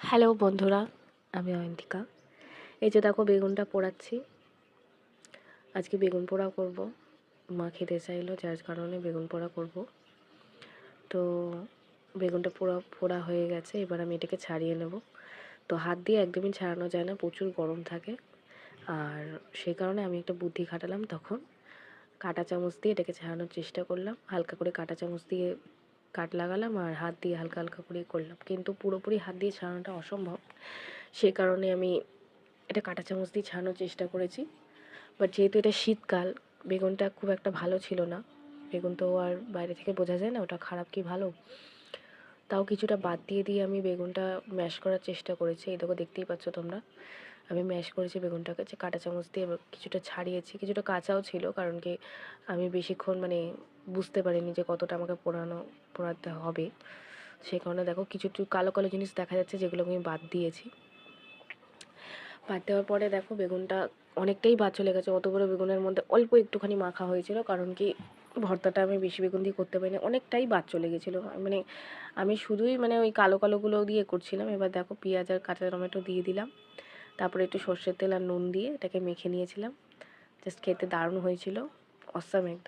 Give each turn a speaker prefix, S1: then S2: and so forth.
S1: Hello বন্ধুরা, আমি অয়ন্তিকা। এই যে দেখো বেগুনটা পোড়াচ্ছি। আজকে বেগুন পোড়া করব। মা খেতে চাইলো, যার কারণে বেগুন পোড়া করব। তো বেগুনটা পোড়া পোড়া হয়ে গেছে, এবার আমি এটাকে ছাড়িয়ে নেব। তো হাত দিয়ে একদমই ছাড়ানো যায় না, প্রচুর গরম থাকে। আর সেই কারণে আমি একটা বুদ্ধি খাটালাম, তখন কাঁটা চামচ দিয়ে এটাকে ছাড়ানোর চেষ্টা করলাম। হালকা করে কাঁটা চামচ দিয়ে কাট লাগালাম আর হাত দিয়ে হালকা হালকা করে করলাম, কিন্তু পুরোপুরি হাত দিয়ে ছাড়ানোটা অসম্ভব। সেই কারণে আমি এটা কাঁটা চামচ দিয়ে ছাড়ানোর চেষ্টা করেছি। বাট যেহেতু এটা শীতকাল, বেগুনটা খুব একটা ভালো ছিল না। বেগুন তো আর বাইরে থেকে বোঝা যায় না ওটা খারাপ কি ভালো। তাও কিছুটা বাদ দিয়ে আমি বেগুনটা ম্যাশ করার চেষ্টা করেছি। এই দেখো, দেখতেই পাচ্ছ তোমরা, আমি ম্যাশ করেছি বেগুনটাকে, যে কাঁটা চামচ দিয়ে কিছুটা ছাড়িয়েছি। কিছুটা কাঁচাও ছিল, কারণ কি আমি বেশিক্ষণ বুঝতে পারিনি যে কতটা আমাকে পোড়াতে হবে। সেই কারণে দেখো কিছু একটু কালো কালো জিনিস দেখা যাচ্ছে, যেগুলো আমি বাদ দিয়েছি। বাদ দেওয়ার পরে দেখো বেগুনটা অনেকটাই বাদ চলে গেছে। অত বড় বেগুনের মধ্যে অল্প একটুখানি মাখা হয়েছিল, কারণ কি ভর্তাটা আমি বেশি বেগুন দিয়ে করতে পারিনি, অনেকটাই বাদ চলে গেছিলো। আমি শুধুই ওই কালো কালোগুলো দিয়ে করছিলাম। এবার দেখো পেঁয়াজ আর কাঁচা টমেটো দিয়ে দিলাম, তারপরে একটু সর্ষের তেল আর নুন দিয়ে এটাকে মেখে নিয়েছিলাম। জাস্ট খেতে দারুণ হয়েছিল, অসাম একদম।